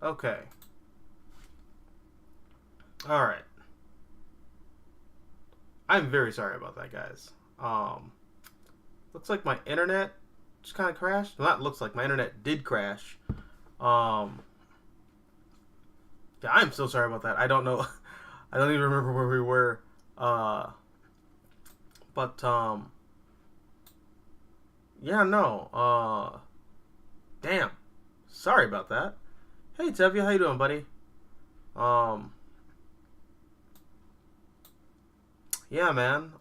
Okay. Alright. I'm very sorry about that, guys. Looks like my internet just kind of crashed. Well, not looks like. My internet did crash. Yeah, I'm so sorry about that. I don't know. I don't even remember where we were. But, yeah, no. Damn. Sorry about that. Hey, Tevya, how you doing, buddy? Yeah, man.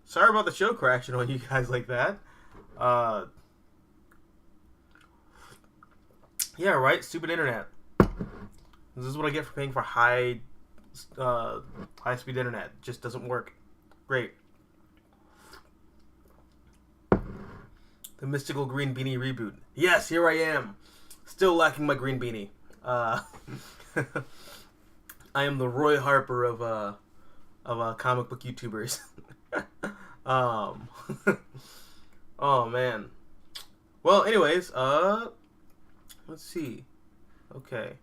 Sorry about the show crashing on you guys like that. Yeah, right. Stupid internet. This is what I get for paying for high speed internet. It just doesn't work. Great. The mystical green beanie reboot. Yes, here I am. Still lacking my green beanie. I am the Roy Harper of comic book YouTubers. Oh man. Well, anyways, let's see. Okay.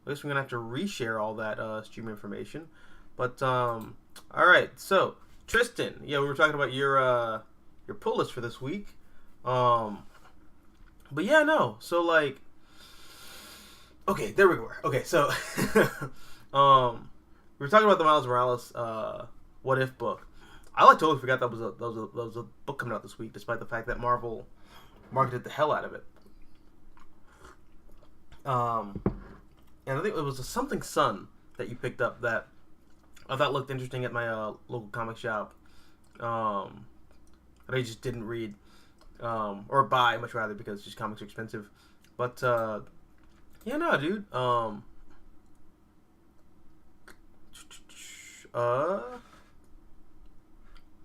I guess we're gonna have to reshare all that stream information. But all right. So Tristan, yeah, we were talking about your pull list for this week. But yeah, no. So like, okay, there we go. Okay, so we were talking about the Miles Morales What If book. I totally forgot that was a book coming out this week, despite the fact that Marvel marketed the hell out of it. And I think it was a Something Sun that you picked up that I thought looked interesting at my local comic shop. That I just didn't read. Or buy, much rather, because just comics are expensive. But, yeah, no, dude.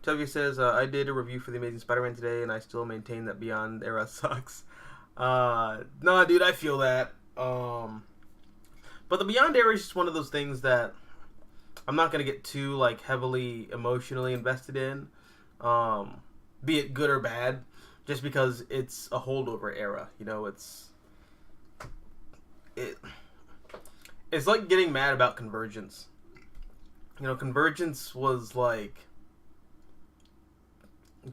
Tevye says, I did a review for The Amazing Spider-Man today, and I still maintain that Beyond Era sucks. No, dude, I feel that. But the Beyond Era is just one of those things that I'm not going to get too, like, heavily emotionally invested in. Be it good or bad. Just because it's a holdover era. You know, it's like getting mad about Convergence. You know, Convergence was like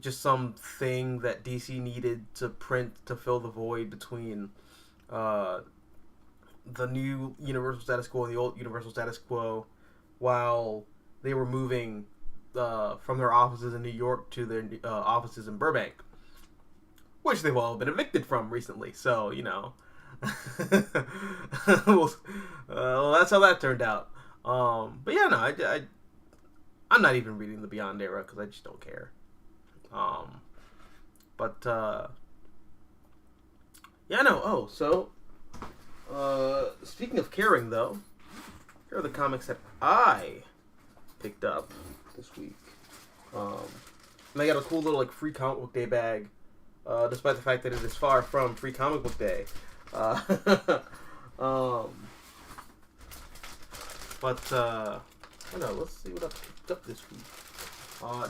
just something that DC needed to print to fill the void between the new Universal status quo and the old Universal status quo, while they were moving from their offices in New York to their offices in Burbank, which they've all been evicted from recently. So, you know, well, that's how that turned out. But yeah, no, I'm not even reading the Beyond Era because I just don't care. But yeah, no. Oh, so speaking of caring, though, here are the comics that I picked up this week. And I got a cool little like free comic book day bag, despite the fact that it is far from free comic book day. But I don't know. Let's see what I picked up this week.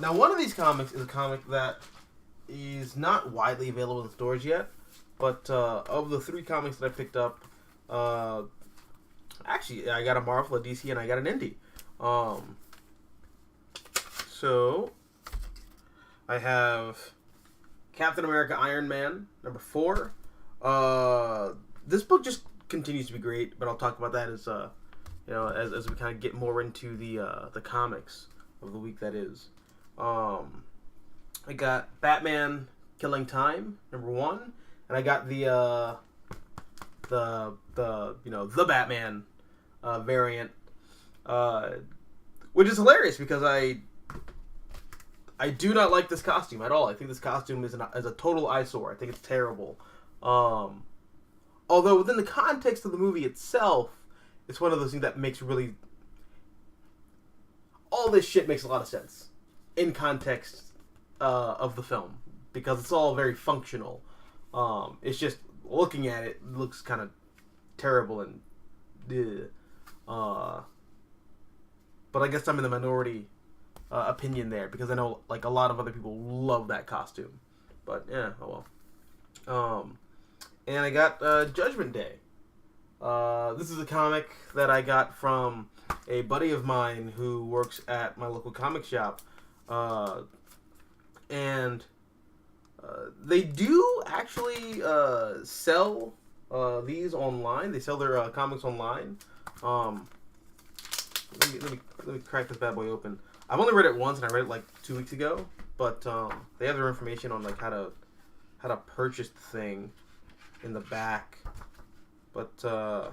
Now, one of these comics is a comic that is not widely available in stores yet, but of the three comics that I picked up, actually, I got a Marvel, a DC, and I got an indie. So, I have Captain America Iron Man, number 4. This book just continues to be great, but I'll talk about that as as we kind of get more into the comics of the week that is. I got Batman Killing Time, number 1, and I got the Batman variant, which is hilarious because I do not like this costume at all. I think this costume is a total eyesore. I think it's terrible. Although within the context of the movie itself, it's one of those things that makes really... all this shit makes a lot of sense in context of the film, because it's all very functional. It's just, looking at it, looks kind of terrible and... but I guess I'm in the minority opinion there, because I know like a lot of other people love that costume. But yeah, oh well. and I got Judgment Day. This is a comic that I got from a buddy of mine who works at my local comic shop, and they do actually sell these online. They sell their comics online. Let me crack this bad boy open. I've only read it once, and I read it like 2 weeks ago. But they have their information on like how to purchase the thing in the back. But there's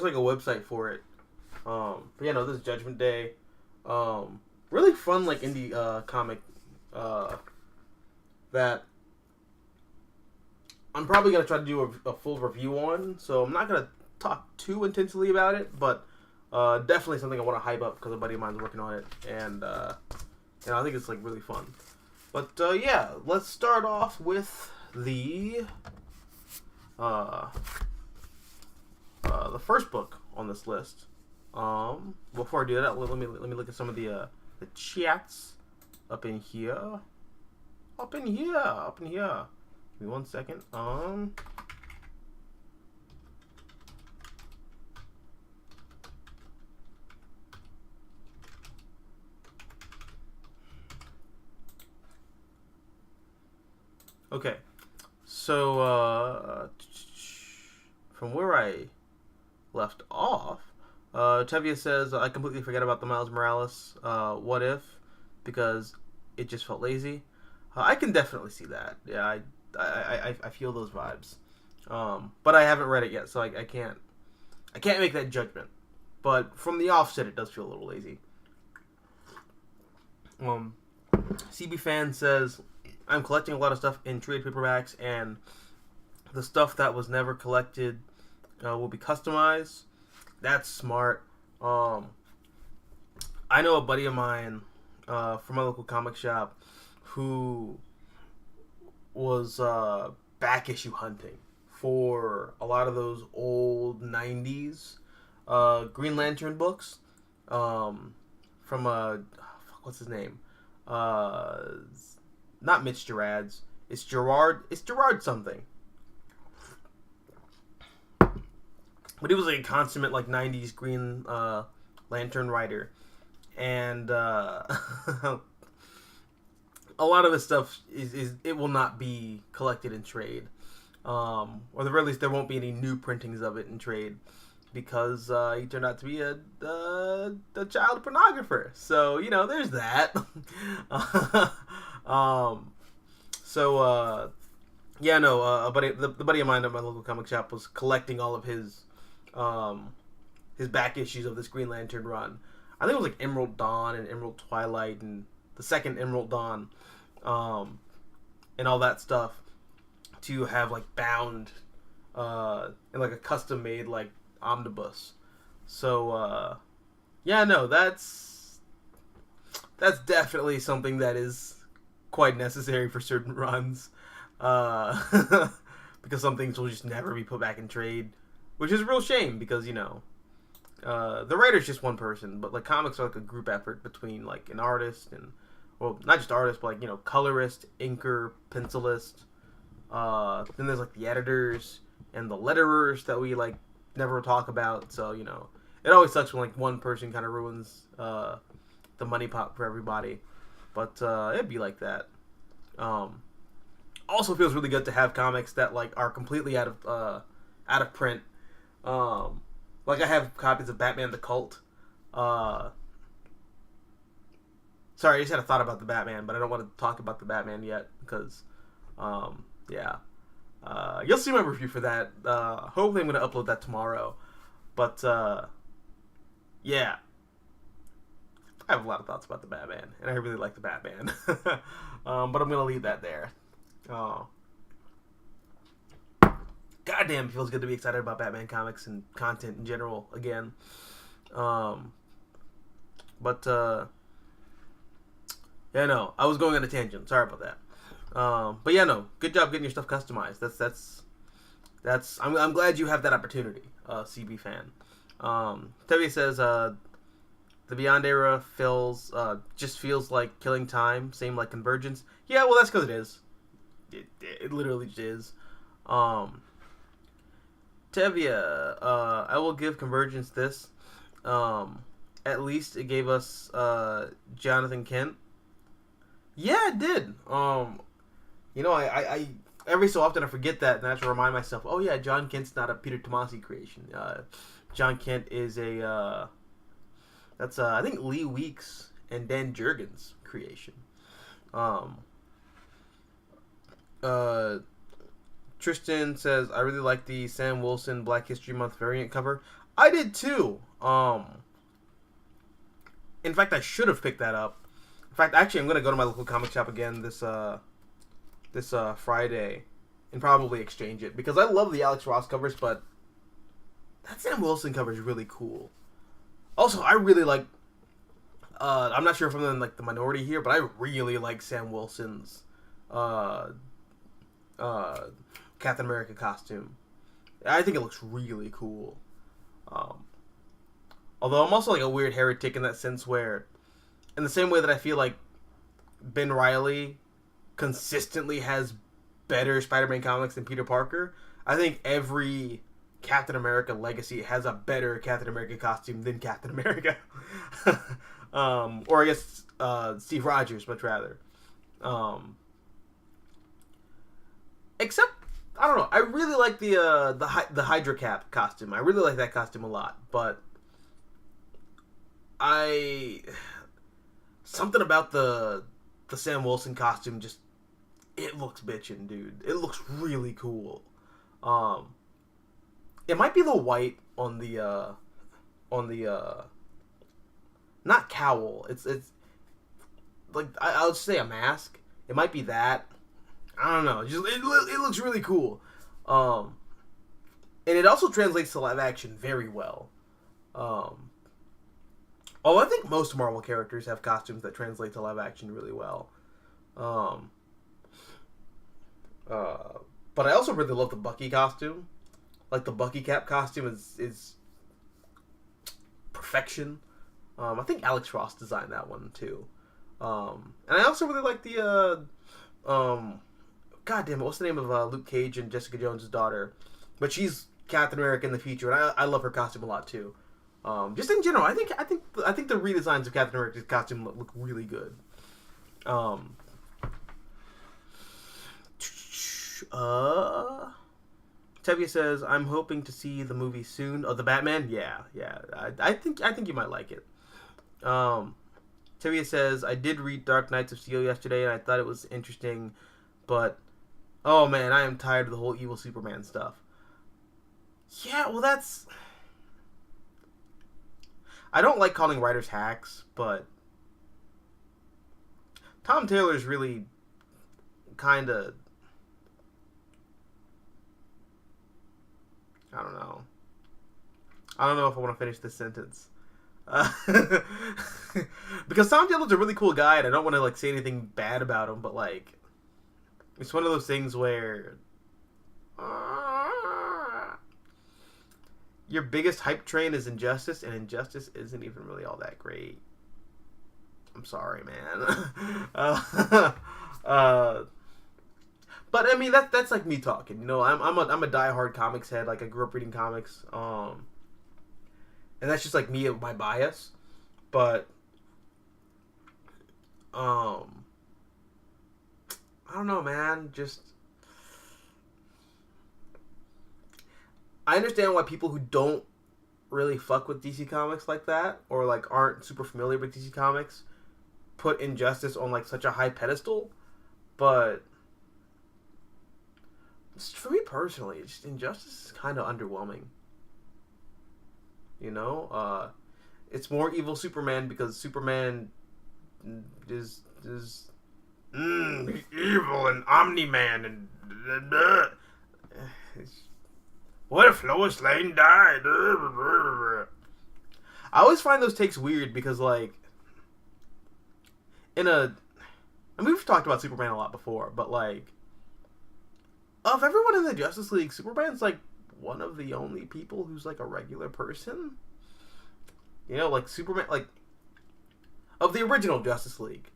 like a website for it. But this is Judgment Day. Really fun like indie comic that I'm probably gonna try to do a full review on. So I'm not gonna talk too intensely about it, but definitely something I want to hype up because a buddy of mine's working on it, and I think it's like really fun. But let's start off with the first book on this list. Before I do that, let me look at some of the chats up in here. Give me 1 second. Okay, so from where I left off, Tevia says, I completely forget about the Miles Morales what if, because it just felt lazy. I can definitely see that. Yeah, I feel those vibes. But I haven't read it yet, so I can't make that judgment. But from the offset, it does feel a little lazy. CB Fan says, I'm collecting a lot of stuff in trade paperbacks, and the stuff that was never collected will be customized. That's smart. I know a buddy of mine from my local comic shop who was back issue hunting for a lot of those old 90s Green Lantern books from what's his name? Not Mitch Gerads. It's Gerard something. But he was like a consummate like 90s Green Lantern writer. And a lot of his stuff is it will not be collected in trade. Or at the very least there won't be any new printings of it in trade, because he turned out to be a child pornographer. So, there's that. The buddy of mine at my local comic shop was collecting all of his back issues of this Green Lantern run. I think it was like Emerald Dawn and Emerald Twilight and the second Emerald Dawn, and all that stuff, to have like bound in like a custom made like omnibus. So that's definitely something that is quite necessary for certain runs, because some things will just never be put back in trade, which is a real shame, because the writer's just one person, but like comics are like a group effort between like an artist and, well, not just artist, but like colorist, inker, pencilist. Then there's like the editors and the letterers that we like never talk about. So it always sucks when like one person kind of ruins the money pot for everybody. But it'd be like that. Also feels really good to have comics that like are completely out of print. Like I have copies of Batman the Cult. Sorry, I just had a thought about the Batman, but I don't want to talk about the Batman yet because, you'll see my review for that. Hopefully I'm going to upload that tomorrow. But, yeah. I have a lot of thoughts about the Batman, and I really like the Batman. But I'm going to leave that there. Goddamn, it feels good to be excited about Batman comics and content in general again. I was going on a tangent. Sorry about that. Good job getting your stuff customized. That's. I'm glad you have that opportunity, CB fan. Tevye says, The Beyond era just feels like killing time. Same like Convergence. Yeah, well, that's because it is. It literally is. Um, Tevia, I will give Convergence this. At least it gave us Jonathan Kent. Yeah, it did. I every so often I forget that, and I have to remind myself. Oh yeah, John Kent's not a Peter Tomasi creation. John Kent is a that's I think Lee Weeks and Dan Jurgens creation. Um, Tristan says I really like the Sam Wilson Black History Month variant cover. I did too. In fact, I should have picked that up. In fact, actually, I'm gonna go to my local comic shop again this Friday and probably exchange it because I love the Alex Ross covers, but that Sam Wilson cover is really cool. Also, I really like. I'm not sure if I'm in like the minority here, but I really like Sam Wilson's Captain America costume. I think it looks really cool. Although I'm also like a weird heretic in that sense where, in the same way that I feel like Ben Reilly consistently has better Spider-Man comics than Peter Parker, I think every Captain America legacy has a better Captain America costume than Captain America. Or I guess Steve Rogers, much rather. Except, I don't know. I really like the Hydra Cap costume. I really like that costume a lot, but something about the Sam Wilson costume just it looks bitchin', dude. It looks really cool. It might be the white on the not cowl. It's like I would say a mask. It might be that. I don't know. Just it looks really cool. And it also translates to live action very well. Although I think most Marvel characters have costumes that translate to live action really well. But I also really love the Bucky costume. Like the Bucky cap costume is perfection. I think Alex Ross designed that one too. And I also really like the God damn it, what's the name of Luke Cage and Jessica Jones' daughter? But she's Captain America in the future, and I love her costume a lot too. Just in general, I think the redesigns of Captain America's costume look really good. Tevye says, "I'm hoping to see the movie soon." Oh, the Batman? Yeah. I think you might like it. Tevye says, "I did read Dark Knights of Steel yesterday, and I thought it was interesting, but oh man, I am tired of the whole evil Superman stuff." Yeah, well, that's. I don't like calling writers hacks, but Tom Taylor's really kind of. I don't know if I want to finish this sentence. Because Tom Taylor's a really cool guy, and I don't want to like say anything bad about him, but like, it's one of those things where your biggest hype train is Injustice, and Injustice isn't even really all that great. I'm sorry, man. But I mean that's like me talking, you know. I'm a diehard comics head. Like I grew up reading comics, and that's just like me and my bias. But I don't know, man. Just I understand why people who don't really fuck with DC Comics like that, or like aren't super familiar with DC Comics, put Injustice on like such a high pedestal, but. For me personally, just Injustice is kind of underwhelming. You know, it's more evil Superman because Superman is evil and Omni-Man and what if Lois Lane died? I always find those takes weird because like we've talked about Superman a lot before, but like. Of everyone in the Justice League, Superman's like one of the only people who's like a regular person. You know, like Superman, like of the original Justice League,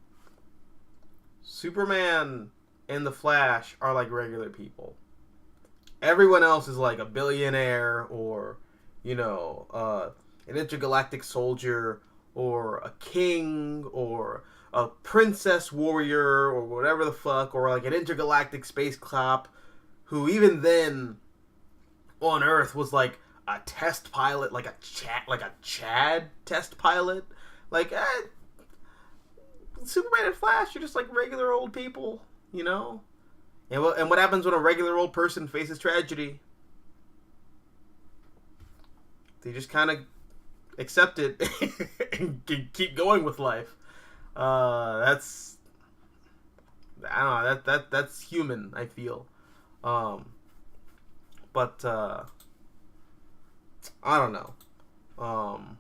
Superman and the Flash are like regular people. Everyone else is like a billionaire or, an intergalactic soldier or a king or a princess warrior or whatever the fuck, or like an intergalactic space cop who even then on Earth was like a test pilot, like a Chad test pilot. Like, Superman and Flash are just like regular old people, And what happens when a regular old person faces tragedy? They just kind of accept it and keep going with life. That's human, I feel. But I don't know. Hold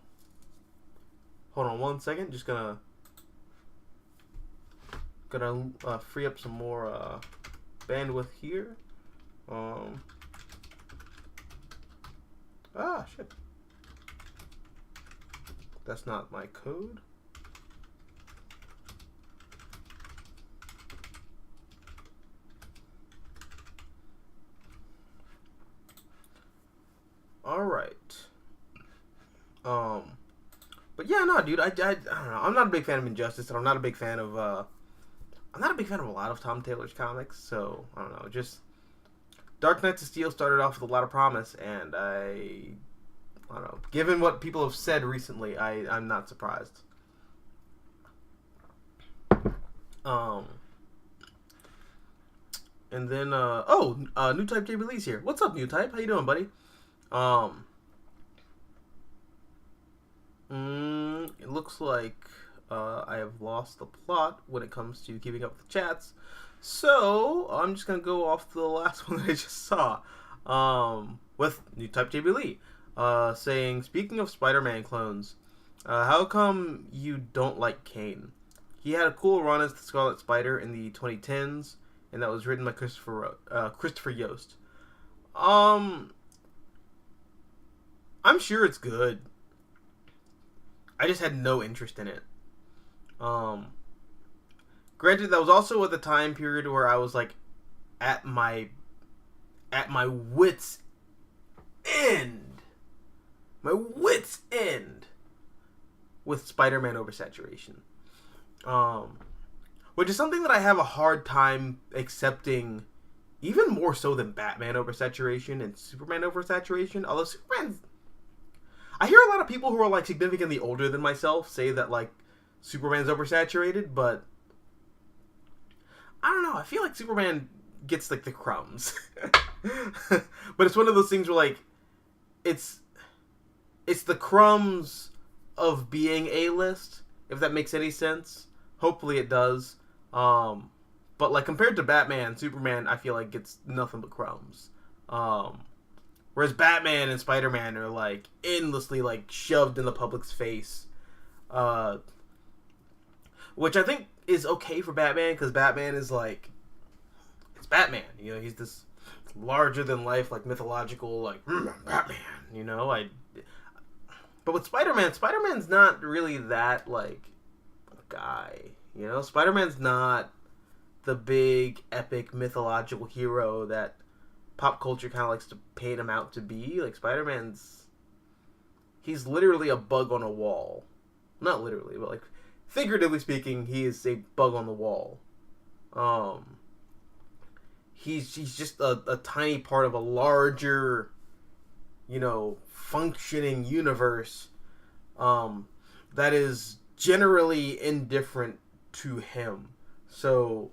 on one second. Just gonna free up some more bandwidth here. Shit. That's not my code. All right. But yeah, no, dude. I don't know. I'm not a big fan of Injustice, and I'm not a big fan of a lot of Tom Taylor's comics. So I don't know. Just Dark Knights of Steel started off with a lot of promise, and I don't know. Given what people have said recently, I'm not surprised. And then New Type J Release here. What's up, New Type? How you doing, buddy? It looks like I have lost the plot when it comes to keeping up with the chats. So I'm just gonna go off the last one that I just saw. With New Type JB Lee. Saying, speaking of Spider-Man clones, how come you don't like Kane? He had a cool run as the Scarlet Spider in the 2010s, and that was written by Christopher Yost. I'm sure it's good. I just had no interest in it. Granted, that was also at the time period where I was like at my wit's end. My wit's end with Spider-Man oversaturation. Which is something that I have a hard time accepting, even more so than Batman oversaturation and Superman oversaturation. Although I hear a lot of people who are like significantly older than myself say that like Superman's oversaturated, but I don't know. I feel like Superman gets like the crumbs. But it's one of those things where like it's the crumbs of being A-list, if that makes any sense. Hopefully it does. But like compared to Batman, Superman I feel like gets nothing but crumbs. Whereas Batman and Spider-Man are like endlessly like shoved in the public's face. Which I think is okay for Batman, because Batman is like, it's Batman, he's this larger than life, like mythological, like Batman, but with Spider-Man's not really that like guy, Spider-Man's not the big epic mythological hero that pop culture kind of likes to paint him out to be. Like he's literally a bug on a wall. Not literally, but like figuratively speaking, he is a bug on the wall. He's just a tiny part of a larger, functioning universe that is generally indifferent to him. So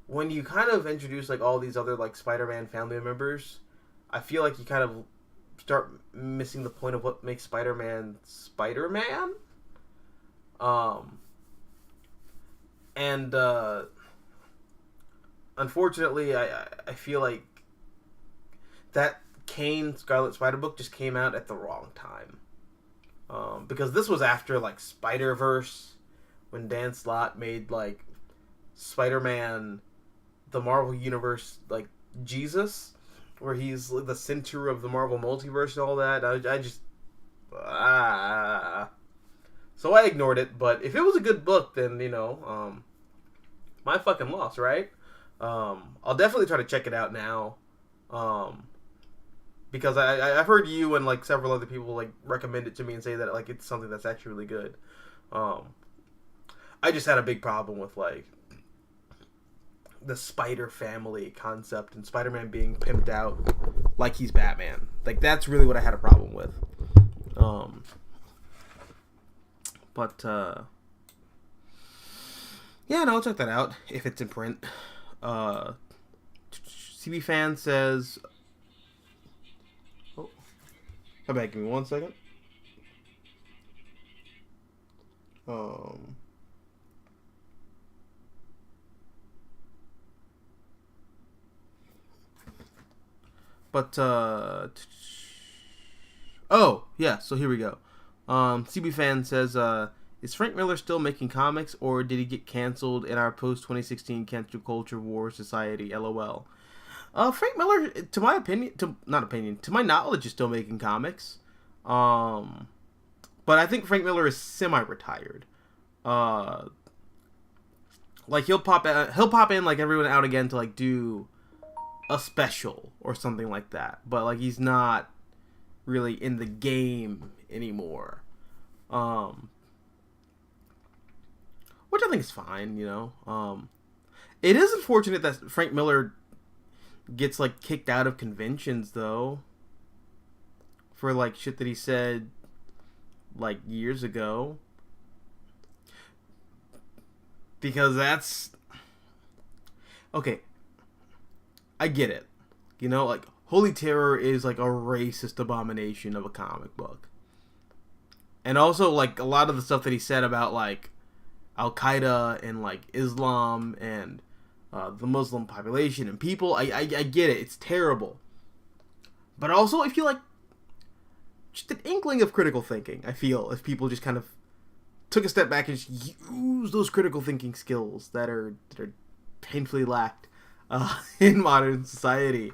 when you kind of introduce like all these other like Spider-Man family members, I feel like you kind of start missing the point of what makes Spider-Man Spider-Man. And unfortunately, I feel like that Kane Scarlet Spider book just came out at the wrong time. Because this was after like Spider-Verse, when Dan Slott made like Spider-Man, the Marvel Universe, like Jesus, where he's the center of the Marvel multiverse and all that. I just So I ignored it. But if it was a good book, then my fucking loss, right? I'll definitely try to check it out now. Because I've heard you and like several other people like recommend it to me and say that like it's something that's actually really good. I just had a big problem with like the Spider family concept and Spider-Man being pimped out like he's Batman. Like that's really what I had a problem with. Yeah, no, I'll check that out if it's in print. CB Fan says, "Oh, how about give me 1 second." Oh yeah, so here we go. CB Fan says, "Is Frank Miller still making comics, or did he get canceled in our post 2016 cancel culture war society? LOL." Frank Miller, to my knowledge, is still making comics. But I think Frank Miller is semi-retired. Like he'll pop in like everyone out again to like do a special or something like that. But like he's not really in the game anymore. Which I think is fine, It is unfortunate that Frank Miller gets like kicked out of conventions though for like shit that he said like years ago, because that's okay. I get it, like Holy Terror is like a racist abomination of a comic book, and also like a lot of the stuff that he said about like Al Qaeda and like Islam and the Muslim population and people, I get it. It's terrible. But also, if you like just an inkling of critical thinking, I feel if people just kind of took a step back and just use those critical thinking skills that are painfully lacked in modern society,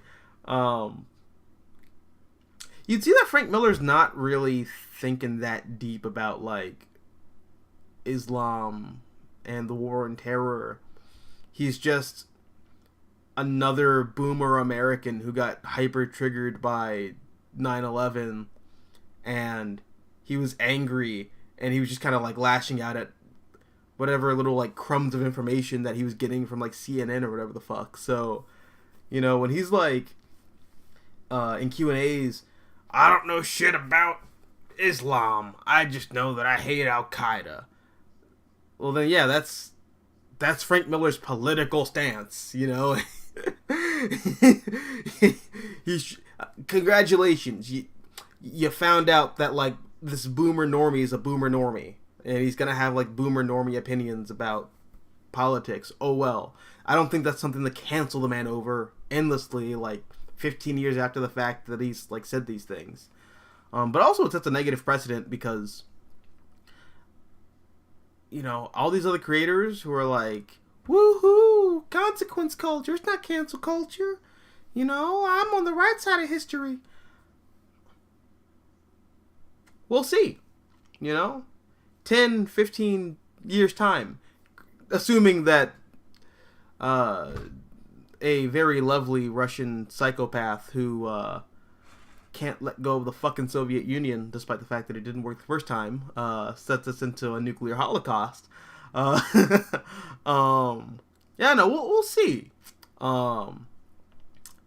you'd see that Frank Miller's not really thinking that deep about like Islam and the war on terror. He's just another boomer American who got hyper triggered by 9/11, and he was angry, and he was just kind of like lashing out at whatever little like crumbs of information that he was getting from like CNN or whatever the fuck. So, when he's like in Q&As, "I don't know shit about Islam. I just know that I hate Al Qaeda." Well, then, yeah, that's Frank Miller's political stance, Congratulations, you found out that like this boomer normie is a boomer normie, and he's gonna have like boomer normie opinions about politics. Oh well, I don't think that's something to cancel the man over endlessly, like 15 years after the fact that he's like said these things. But also it sets a negative precedent because all these other creators who are like, woohoo, consequence culture, it's not cancel culture. I'm on the right side of history. We'll see. 10, 15 years time. Assuming that a very lovely Russian psychopath who can't let go of the fucking Soviet Union, despite the fact that it didn't work the first time, sets us into a nuclear holocaust. Yeah, no, we'll see.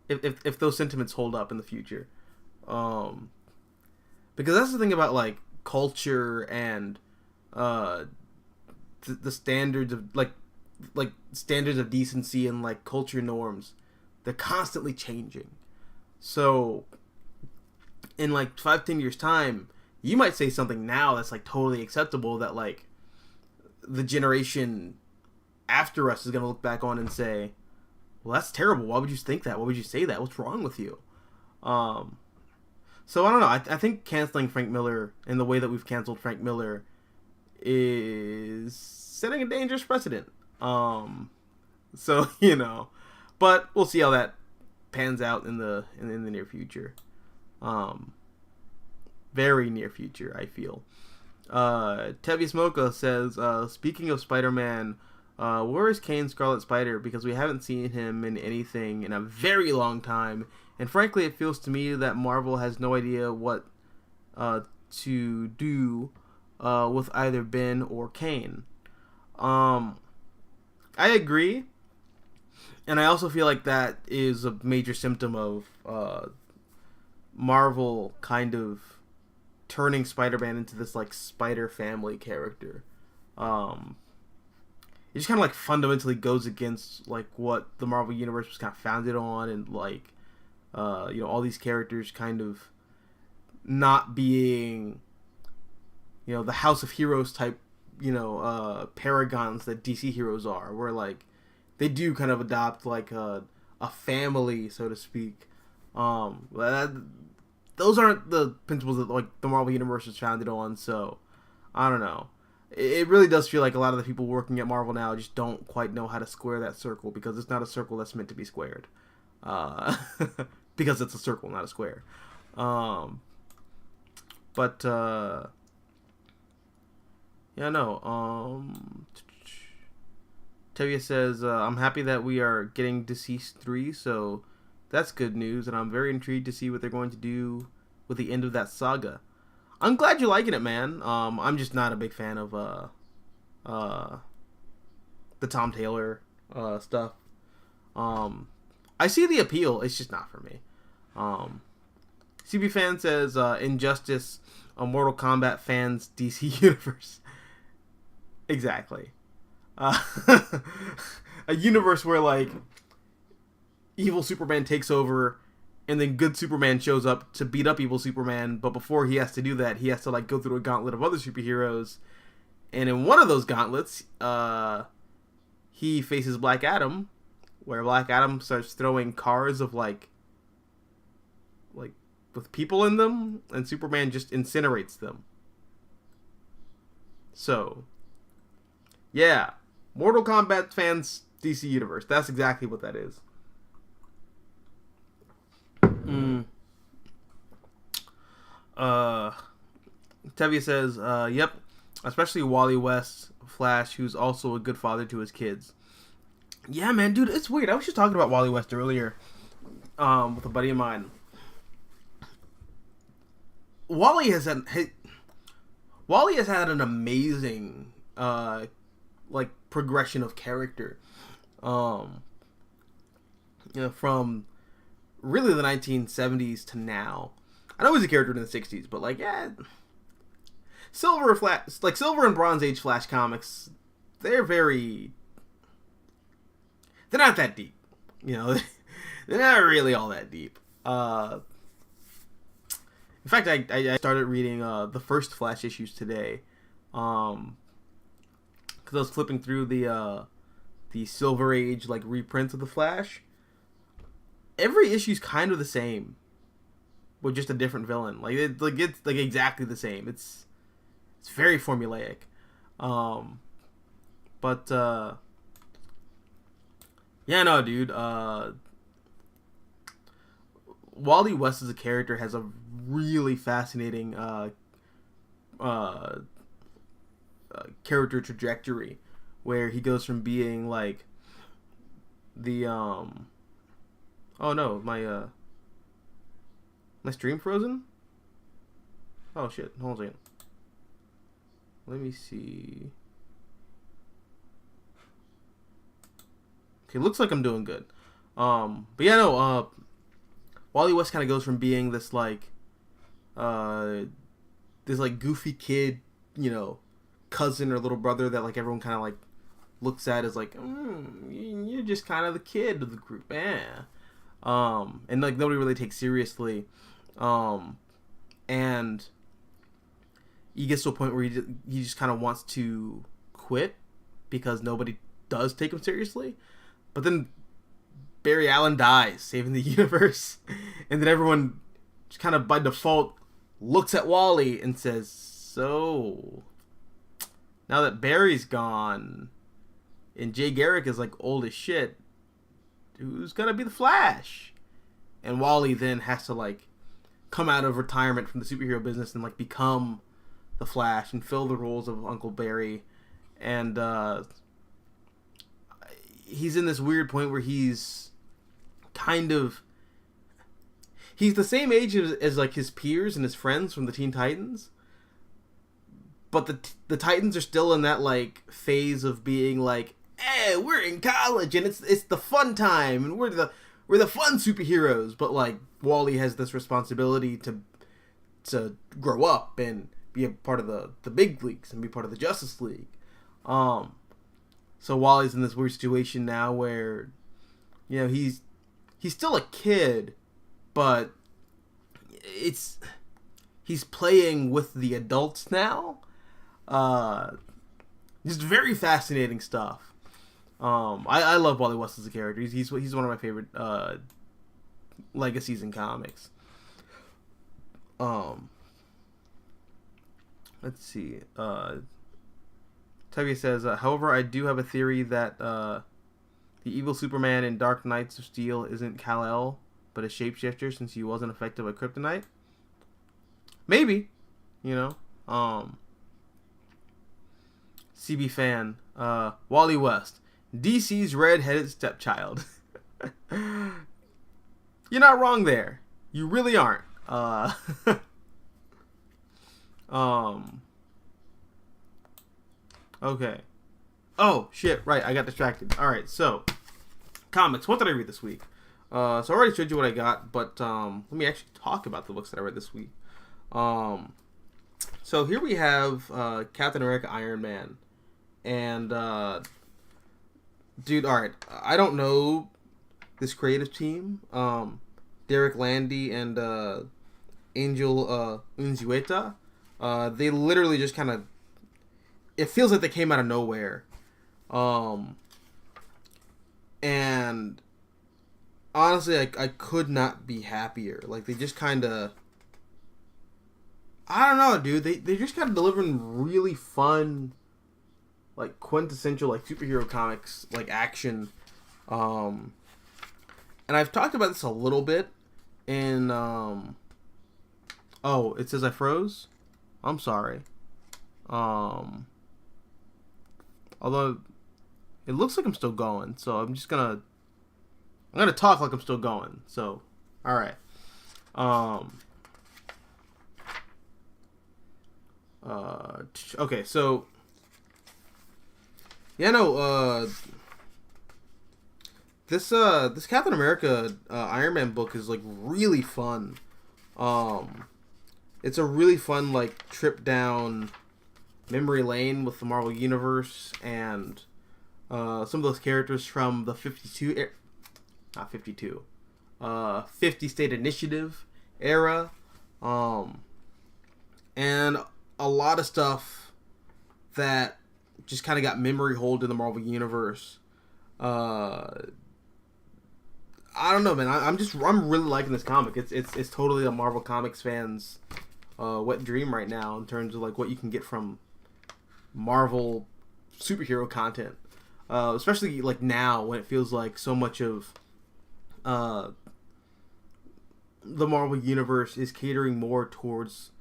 If those sentiments hold up in the future, because that's the thing about like culture and the standards of like standards of decency and like culture norms, they're constantly changing. So in like 5-10 years time, you might say something now that's like totally acceptable that like the generation after us is going to look back on and say, well, that's terrible. Why would you think that? Why would you say that? What's wrong with you? So I don't know. I think canceling Frank Miller in the way that we've canceled Frank Miller is setting a dangerous precedent. So, but we'll see how that pans out in the near future. Very near future, I feel. Tevi Smoka says, speaking of Spider-Man, where is Kane Scarlet Spider? Because we haven't seen him in anything in a very long time. And frankly, it feels to me that Marvel has no idea what to do with either Ben or Kane. I agree. And I also feel like that is a major symptom of Marvel kind of turning Spider-Man into this like Spider Family character. It just kind of like fundamentally goes against like what the Marvel Universe was kind of founded on, and like all these characters kind of not being the House of Heroes type paragons that DC heroes are, where like they do kind of adopt like a family, so to speak. Those aren't the principles that like the Marvel Universe is founded on, so I don't know. It really does feel like a lot of the people working at Marvel now just don't quite know how to square that circle, because it's not a circle that's meant to be squared. Because it's a circle, not a square. Tevia says, I'm happy that we are getting Deceased 3, so that's good news, and I'm very intrigued to see what they're going to do with the end of that saga. I'm glad you're liking it, man. I'm just not a big fan of the Tom Taylor stuff. I see the appeal, it's just not for me. CB Fan says, Injustice, a Mortal Kombat fans DC Universe. Exactly. A universe where like evil Superman takes over, and then good Superman shows up to beat up evil Superman, but before he has to do that, he has to like go through a gauntlet of other superheroes, and in one of those gauntlets, he faces Black Adam, where Black Adam starts throwing cars of like with people in them, and Superman just incinerates them. So, yeah, Mortal Kombat fans DC Universe. That's exactly what that is. Tevia says, yep, especially Wally West, Flash, who's also a good father to his kids. Yeah, man, dude, it's weird. I was just talking about Wally West earlier with a buddy of mine. Wally has had an amazing progression of character. From really the 1970s to now. I know he's a character in the 60s, but Silver and Bronze Age Flash comics, they're not that deep. They're not really all that deep. In fact, I started reading the first Flash issues today, because I was flipping through the Silver Age reprints of the Flash. Every issue's kind of the same, with just a different villain. It's exactly the same. It's very formulaic. Yeah, no, dude. Wally West as a character has a really fascinating character trajectory, where he goes from being the oh no, my stream frozen? Oh shit, hold on a second. Let me see. Okay, looks like I'm doing good. But yeah, no, Wally West kind of goes from being this goofy kid, cousin or little brother that everyone kind of looks at as you're just kind of the kid of the group, and nobody really takes seriously, and he gets to a point where he just kind of wants to quit because nobody does take him seriously, but then Barry Allen dies, saving the universe, and then everyone just kind of by default looks at Wally and says, so now that Barry's gone and Jay Garrick is old as shit, who's gonna be the Flash? And Wally then has to come out of retirement from the superhero business and become the Flash and fill the roles of Uncle Barry, and he's in this weird point where he's the same age as like his peers and his friends from the Teen Titans, but the Titans are still in that like phase of being like, hey, we're in college and it's the fun time and we're the fun superheroes, but like Wally has this responsibility to grow up and be a part of the big leagues and be part of the Justice League. So Wally's in this weird situation now where, you know, he's still a kid, but he's playing with the adults now. Just very fascinating stuff. I love Wally West as a character. He's one of my favorite legacies in comics. Let's see. Tevye says, however, I do have a theory that the evil Superman in Dark Knights of Steel isn't Kal-El, but a shapeshifter since he wasn't affected by kryptonite. Maybe, you know. CB fan, Wally West, DC's red-headed stepchild. You're not wrong there. You really aren't. Okay. Oh, shit, right, I got distracted. Alright, so, comics. What did I read this week? So I already showed you what I got, but let me actually talk about the books that I read this week. So here we have Captain America, Iron Man. And, dude, alright, I don't know this creative team. Derek Landy and Angel Unzueta. They literally just kind of... It feels like they came out of nowhere. And honestly, I could not be happier. Like, they just kind of... I don't know, dude. They just kind of delivering really fun, like, quintessential, like, superhero comics, like, action. And I've talked about this a little bit in, oh, it says I froze? I'm sorry. Although, it looks like I'm still going, so I'm gonna talk like I'm still going, so, alright. Okay, so, yeah, no, this Captain America, Iron Man book is, like, really fun. It's a really fun, like, trip down memory lane with the Marvel Universe and some of those characters from the 50 State Initiative era, and a lot of stuff that just kind of got memory hold in the Marvel Universe. I don't know, man. I'm really liking this comic. It's totally a Marvel Comics fans wet dream right now in terms of like what you can get from Marvel superhero content, especially like now when it feels like so much of the Marvel Universe is catering more towards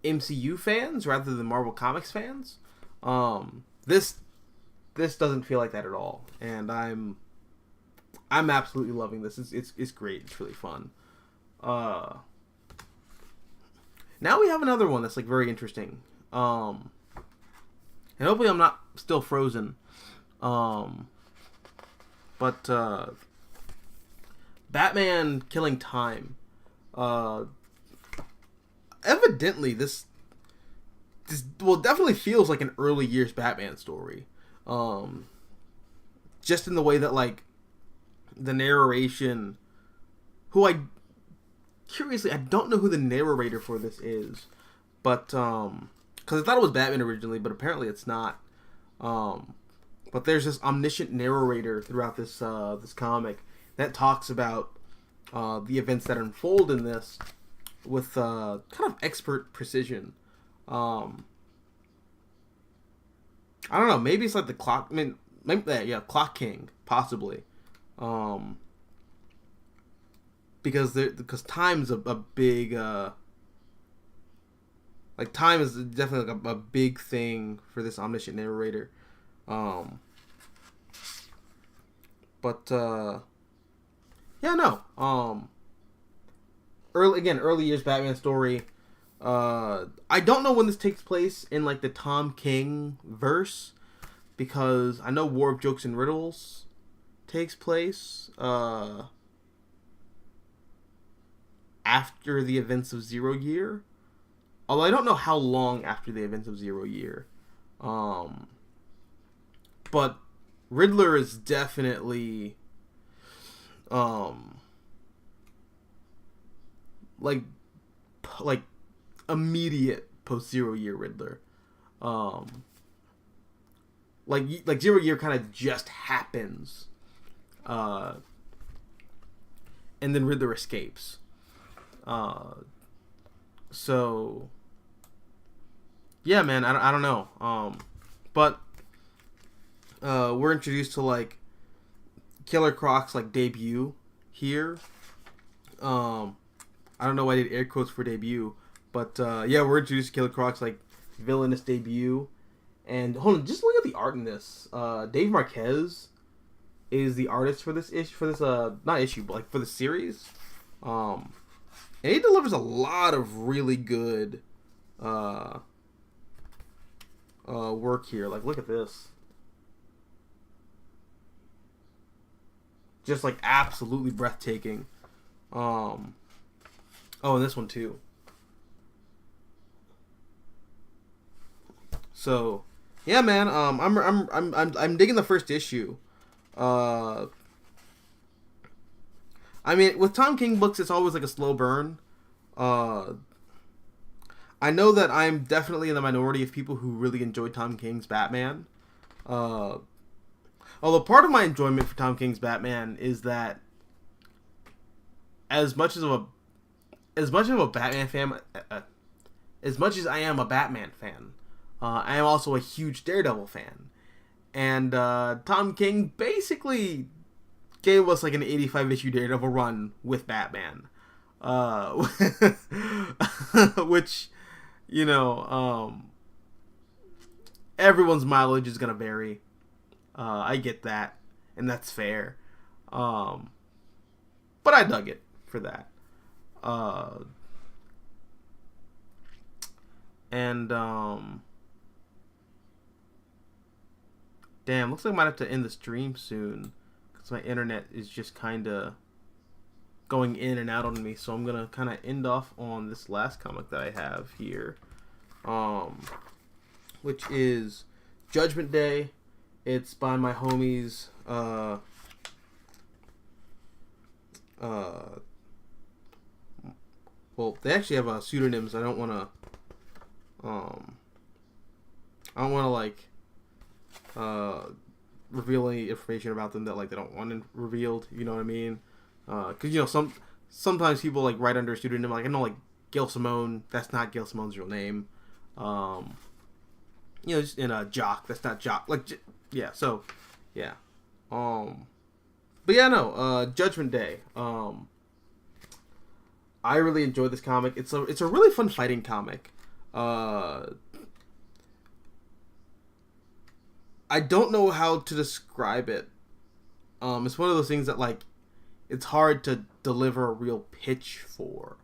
MCU fans rather than Marvel Comics fans. This doesn't feel like that at all, and I'm absolutely loving this. It's great. It's really fun. Now we have another one that's like very interesting. And hopefully I'm not still frozen. But Batman Killing Time. Evidently this definitely feels like an early years Batman story. Just in the way that like the narration, curiously, I don't know who the narrator for this is, but because I thought it was Batman originally, but apparently it's not. But there's this omniscient narrator throughout this this comic that talks about the events that unfold in this with kind of expert precision. I don't know. Maybe it's like the clock. I mean, maybe, Clock King, possibly. Because time's a big Like, time is definitely like a big thing for this omniscient narrator. But yeah, no. Early years Batman story. I don't know when this takes place in like the Tom King verse, because I know War of Jokes and Riddles takes place after the events of Zero Year. Although I don't know how long after the events of Zero Year. But Riddler is definitely like immediate post Zero Year Riddler. Like Zero Year kind of just happens, and then Riddler escapes. So yeah, man, I don't know. But we're introduced to like Killer Croc's like debut here. I don't know why I did air quotes for debut, but yeah, we're introduced to Killer Croc's like villainous debut. And hold on, just look at the art in this. Dave Marquez is the artist for this issue, not issue, but like for the series. And he delivers a lot of really good work here. Like, look at this. Just like absolutely breathtaking. Oh, and this one too. So, yeah, man. I'm digging the first issue. I mean, with Tom King books, it's always like a slow burn. I know that I'm definitely in the minority of people who really enjoy Tom King's Batman. Although part of my enjoyment for Tom King's Batman is that as much of a Batman fan, as much as I am a Batman fan, I am also a huge Daredevil fan. And Tom King basically gave us like an 85 issue Daredevil run with Batman, which, you know, everyone's mileage is gonna vary. I get that, and that's fair. But I dug it for that. Damn, looks like I might have to end the stream soon, because my internet is just kind of going in and out on me. So I'm going to kind of end off on this last comic that I have here, which is Judgment Day. It's by my homies, well, they actually have pseudonyms. I don't want to like reveal any information about them that like they don't want revealed. You know what I mean? Because you know sometimes people like write under a pseudonym. Like I know like Gail Simone. That's not Gail Simone's real name. You know, just in a Jock. That's not Jock. Like yeah. So yeah. But yeah, no. Judgment Day. I really enjoyed this comic. It's a really fun fighting comic. I don't know how to describe it. It's one of those things that like it's hard to deliver a real pitch for.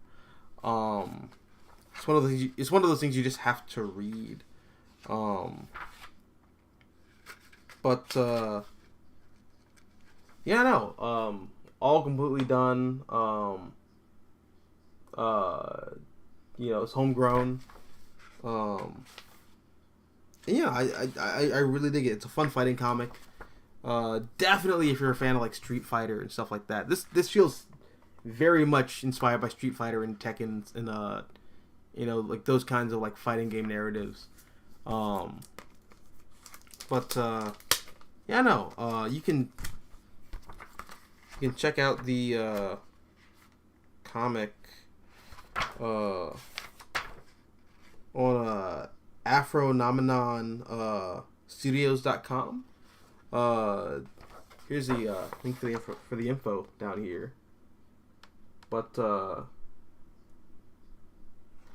It's one of those things you just have to read. But yeah, no. All completely done. You know, it's homegrown. Yeah, I really dig it. It's a fun fighting comic. Definitely if you're a fan of like Street Fighter and stuff like that. This feels very much inspired by Street Fighter and Tekken and you know, like those kinds of like fighting game narratives. But yeah, no. You can check out the comic on afronomenon studios.com. Here's the link for the info down here. But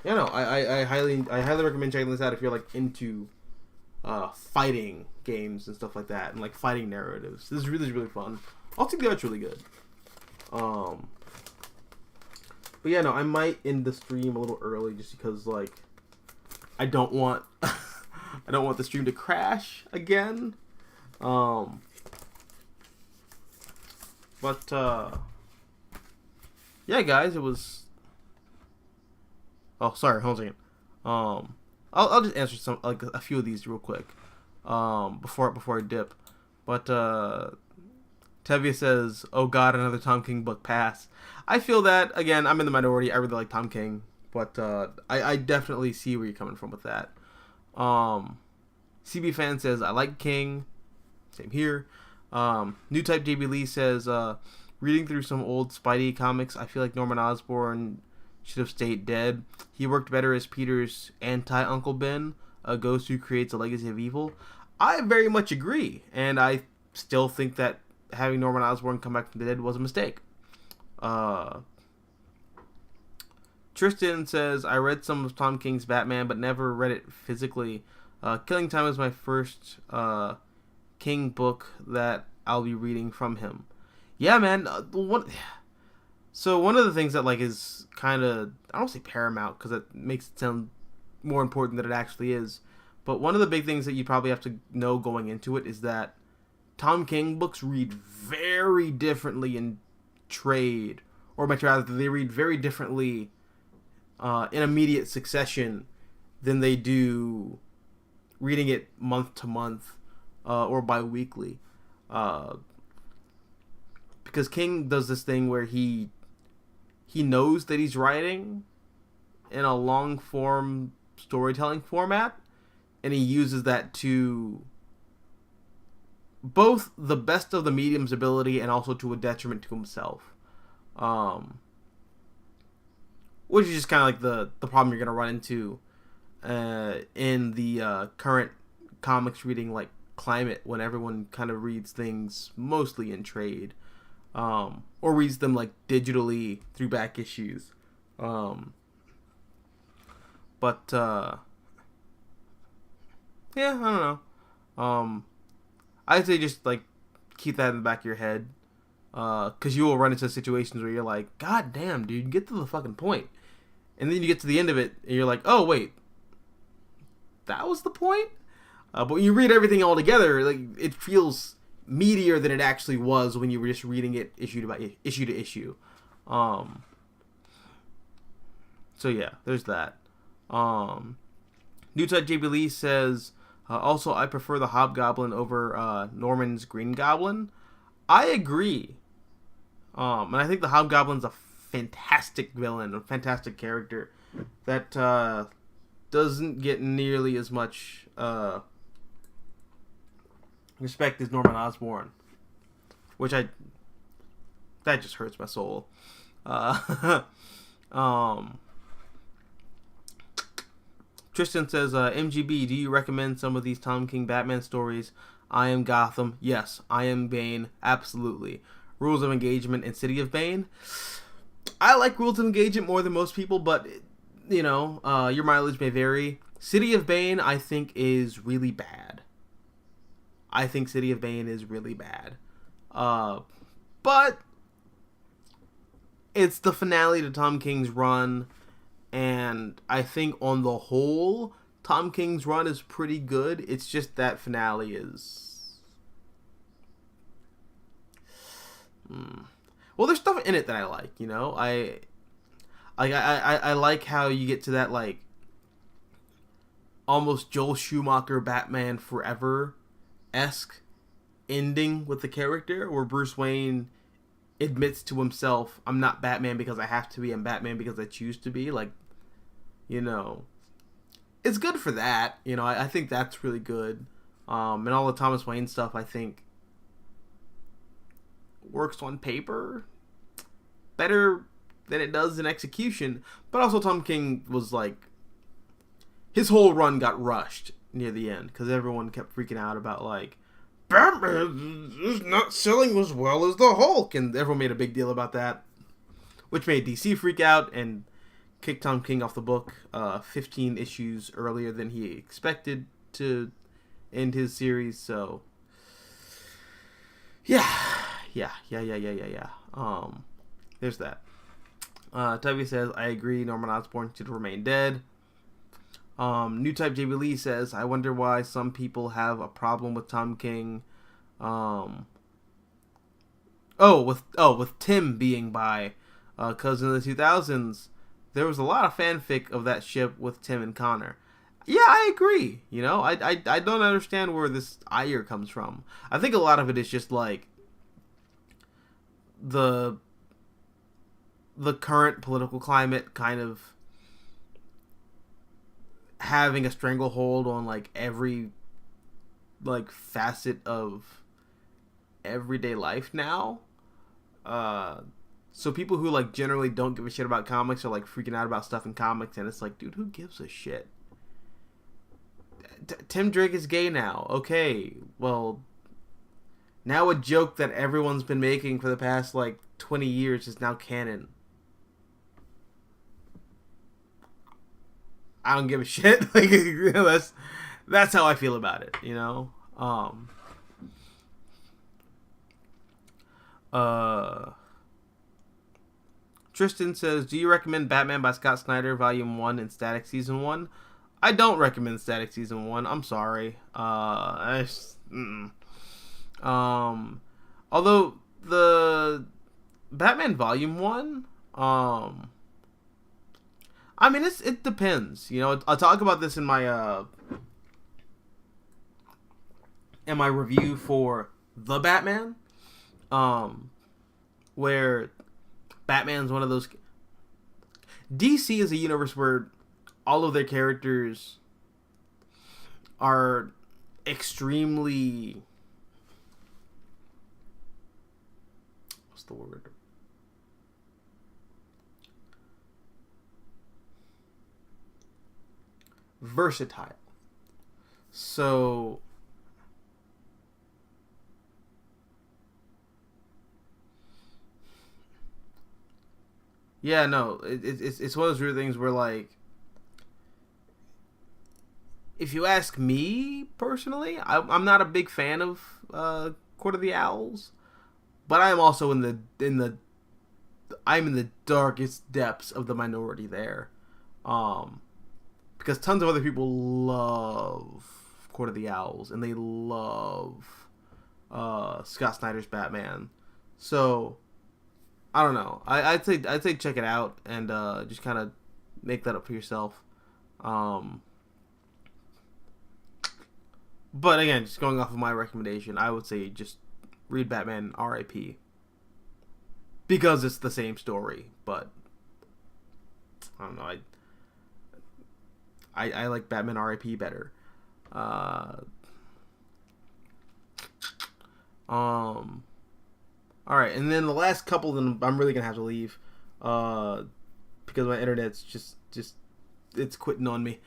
Yeah, no, I highly recommend checking this out if you're like into fighting games and stuff like that, and like fighting narratives. This is really fun. I think the art's really good. But yeah, no, I might end the stream a little early just because like I don't want I don't want the stream to crash again. But yeah, guys, it was. Oh, sorry, hold on a second. I'll just answer some like a few of these real quick. Before I dip, but Tevia says, "Oh God, another Tom King book pass." I feel that again. I'm in the minority. I really like Tom King, but I definitely see where you're coming from with that. CB fan says, "I like King." Same here. New Type JB Lee says, "Reading through some old Spidey comics, I feel like Norman Osborn should have stayed dead. He worked better as Peter's anti-Uncle Ben, a ghost who creates a legacy of evil." I very much agree, and I still think that having Norman Osborn come back from the dead was a mistake. Tristan says, "I read some of Tom King's Batman, but never read it physically. Killing Time is my first King book that I'll be reading from him." Yeah, man. So one of the things that like is kind of, I don't say paramount because it makes it sound more important than it actually is, but one of the big things that you probably have to know going into it is that Tom King books read very differently in trade, or much rather, they read very differently in immediate succession than they do reading it month to month or bi-weekly. Because King does this thing where he knows that he's writing in a long form storytelling format, and he uses that to both the best of the medium's ability and also to a detriment to himself. Which is just kind of like the problem you're going to run into in the current comics reading like climate, when everyone kind of reads things mostly in trade. Or reads them like digitally through back issues. But yeah, I don't know. I'd say just like keep that in the back of your head, because you will run into situations where you're like, "God damn, dude, get to the fucking point," and then you get to the end of it and you're like, "Oh wait, that was the point." But when you read everything all together, like it feels meatier than it actually was when you were just reading it issue to issue. So yeah, there's that. New Type JB Lee says, also I prefer the Hobgoblin over Norman's Green Goblin. I agree. And I think the Hobgoblin's a fantastic villain, a fantastic character that doesn't get nearly as much respect as Norman Osborn, which that just hurts my soul. Tristan says, "MGB, do you recommend some of these Tom King Batman stories? I Am Gotham, yes. I Am Bane, absolutely. Rules of Engagement and City of Bane." I like Rules of Engagement more than most people, but you know, your mileage may vary. City of Bane, I think, is really bad. I think City of Bane is really bad. But it's the finale to Tom King's run, and I think on the whole, Tom King's run is pretty good. It's just that finale is... Well, there's stuff in it that I like, you know? I like how you get to that, like, almost Joel Schumacher Batman Forever-esque ending with the character, where Bruce Wayne admits to himself, "I'm not Batman because I have to be, I'm Batman because I choose to be." Like, you know, it's good for that. You know, I think that's really good. And all the Thomas Wayne stuff, I think, works on paper better than it does in execution. But also Tom King was like, his whole run got rushed near the end because everyone kept freaking out about like, Batman is not selling as well as the Hulk, and everyone made a big deal about that, which made DC freak out, and kicked Tom King off the book 15 issues earlier than he expected to end his series. So yeah. There's that. Tubby says, I agree, Norman Osborn should remain dead. New Type JB Lee says, I wonder why some people have a problem with Tom King. With Tim being by, because in the 2000s, there was a lot of fanfic of that ship with Tim and Connor. Yeah, I agree. You know, I don't understand where this ire comes from. I think a lot of it is just like the current political climate kind of having a stranglehold on like every like facet of everyday life now. So people who like generally don't give a shit about comics are like freaking out about stuff in comics, and it's like, dude, who gives a shit? Tim Drake is gay now. Okay, well, now a joke that everyone's been making for the past like 20 years is now canon. I don't give a shit. Like, you know, that's how I feel about it, you know. Tristan says, do you recommend Batman by Scott Snyder Volume 1 and Static Season 1? I don't recommend Static Season 1. I'm sorry. Although the Batman Volume 1, I mean, it depends. You know, I'll talk about this in my review for The Batman, where Batman's one of those. DC is a universe where all of their characters are extremely, what's the word? Versatile. So yeah, no, it's one of those weird things where, like, if you ask me personally, I'm not a big fan of Court of the Owls, but I am also I'm in the darkest depths of the minority there, because tons of other people love Court of the Owls and they love Scott Snyder's Batman, so I don't know. I'd say check it out and just kind of make that up for yourself. But again, just going off of my recommendation, I would say just read Batman R.I.P. because it's the same story. But I don't know. I like Batman R.I.P. better. Alright, and then the last couple, then I'm really gonna have to leave, because my internet's just it's quitting on me.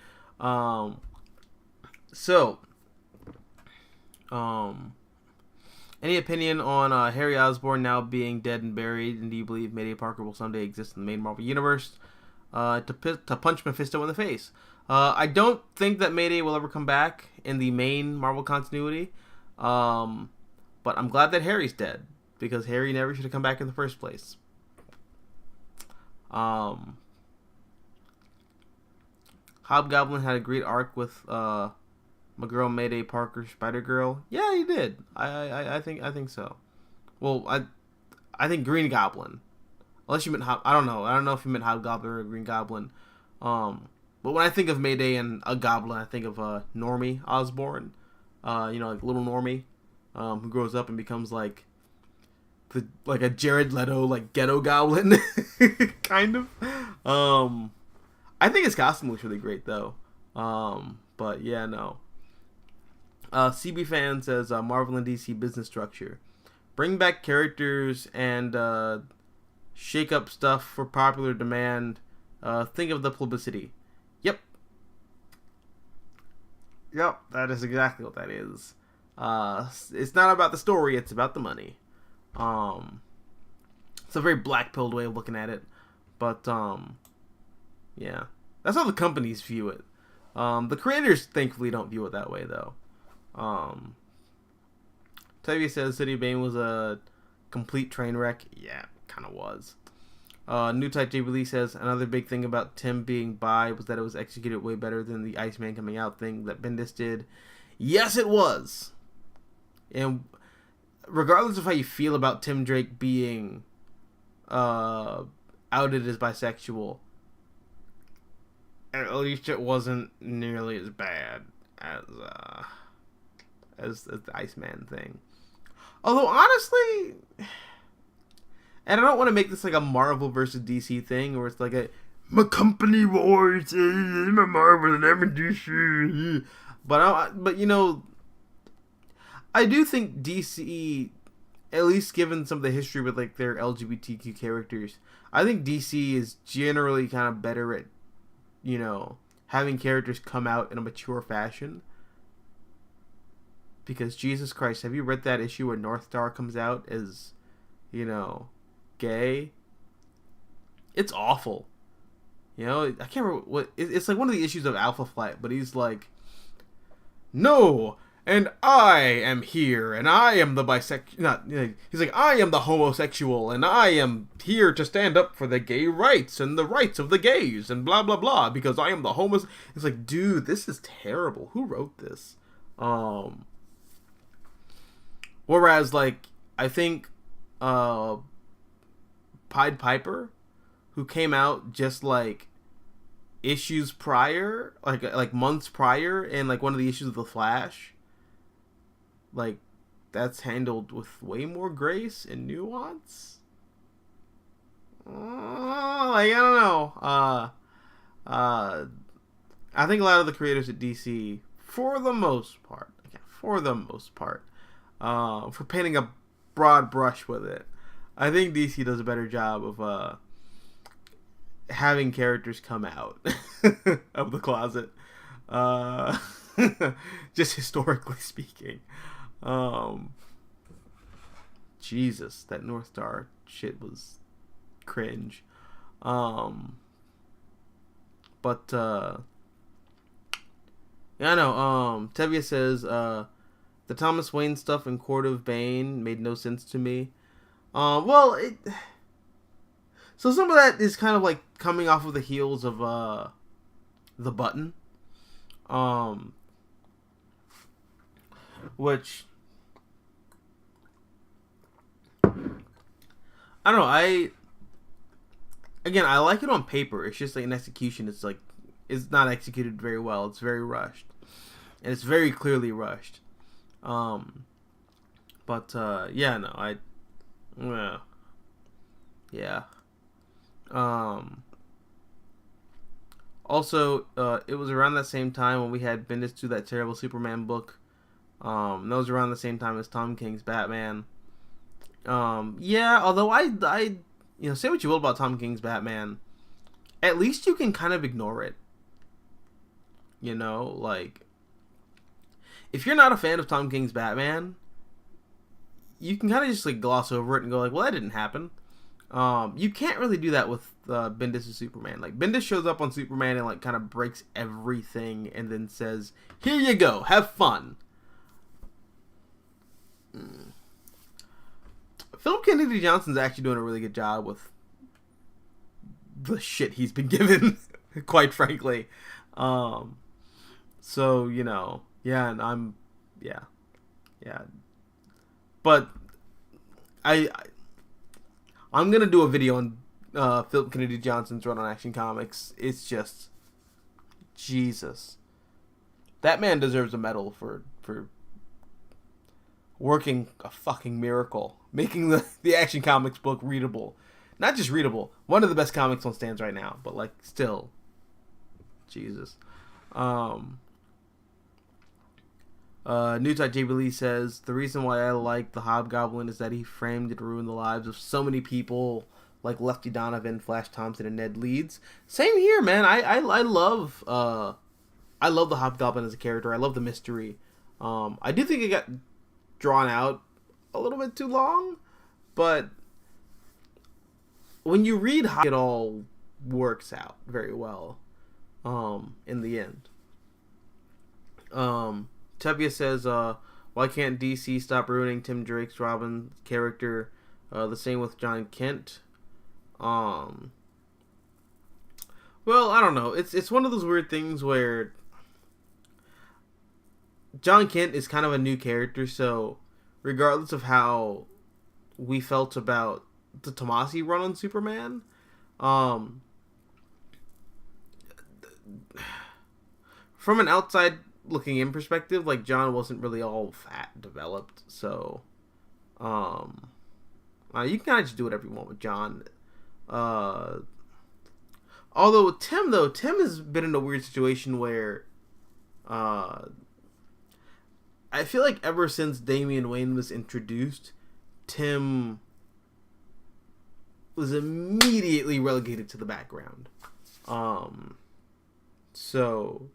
Any opinion on Harry Osborn now being dead and buried, and do you believe Mayday Parker will someday exist in the main Marvel Universe to punch Mephisto in the face? I don't think that Mayday will ever come back in the main Marvel continuity, but I'm glad that Harry's dead, because Harry never should have come back in the first place. Hobgoblin had a great arc with my girl Mayday Parker, Spider Girl. Yeah, he did. I think so. Well, I think Green Goblin. Unless you meant I don't know. I don't know if you meant Hobgoblin or Green Goblin. But when I think of Mayday and a Goblin, I think of Normie Osborn. Like little Normie, who grows up and becomes like a Jared Leto like ghetto goblin, kind of. I think his costume looks really great though. But yeah, no. CB Fan says Marvel and DC business structure. Bring back characters and shake up stuff for popular demand. Think of the publicity. Yep, that is exactly what that is. It's not about the story, it's about the money. It's a very black-pilled way of looking at it. But Yeah. That's how the companies view it. The creators, thankfully, don't view it that way, though. Tevye says City of Bane was a complete train wreck. Yeah, kind of was. New Type Jubilee says another big thing about Tim being bi was that it was executed way better than the Iceman coming out thing that Bendis did. Yes, it was. And regardless of how you feel about Tim Drake being outed as bisexual, at least it wasn't nearly as bad as the Iceman thing. Although honestly, and I don't want to make this like a Marvel versus DC thing, where it's like my company wars, I'm a Marvel and I'm a DC. But you know, I do think DC, at least given some of the history with like their LGBTQ characters, I think DC is generally kind of better at, you know, having characters come out in a mature fashion. Because Jesus Christ, have you read that issue where North Star comes out as, you know, gay? It's awful. You know, I can't remember what... It's like one of the issues of Alpha Flight, but he's like, no, and I am here, and I am the bisexual... He's like, I am the homosexual, and I am here to stand up for the gay rights and the rights of the gays, and blah, blah, blah, because I am the homosexual... It's like, dude, this is terrible. Who wrote this? Whereas, like, I think Pied Piper, who came out just, like, issues prior, like months prior, in, like, one of the issues of The Flash, like, that's handled with way more grace and nuance. Like, I don't know. I think a lot of the creators at DC, for the most part, for painting a broad brush with it, I think DC does a better job of having characters come out of the closet, just historically speaking. Jesus, that North Star shit was cringe. But yeah, I know. Tevye says the Thomas Wayne stuff in Court of Bane made no sense to me. So some of that is kind of like coming off of the heels of The Button, which I don't know. I like it on paper. It's just like in execution, it's not executed very well. It's very rushed, and it's very clearly rushed. Yeah, no, yeah. Also, it was around that same time when we had Bendis do that terrible Superman book. That was around the same time as Tom King's Batman. Yeah, although I say what you will about Tom King's Batman, at least you can kind of ignore it. You know, like, if you're not a fan of Tom King's Batman, you can kind of just like gloss over it and go like, well, that didn't happen. You can't really do that with Bendis' Superman. Like, Bendis shows up on Superman and like kind of breaks everything and then says, here you go, have fun. Philip Kennedy Johnson's actually doing a really good job with the shit he's been given, quite frankly. So, you know, yeah, and I'm but I'm gonna do a video on Philip Kennedy Johnson's run on Action Comics. It's just, Jesus, that man deserves a medal for working a fucking miracle, making the Action Comics book readable. Not just readable, one of the best comics on stands right now, but like still, Jesus. New Type Jubilee says, the reason why I like the Hobgoblin is that he framed and ruined the lives of so many people, like Lefty Donovan, Flash Thompson, and Ned Leeds. Same here, man. I love the Hobgoblin as a character. I love the mystery. I do think it got drawn out a little bit too long, but when you read it all works out very well in the end. Tevye says, why can't DC stop ruining Tim Drake's Robin character? The same with John Kent. Well, I don't know. It's one of those weird things where John Kent is kind of a new character, so regardless of how we felt about the Tomasi run on Superman, from an outside looking in perspective, like, John wasn't really all fat developed, so you can kind of just do whatever you want with John. Although Tim has been in a weird situation where I feel like ever since Damian Wayne was introduced, Tim was immediately relegated to the background. So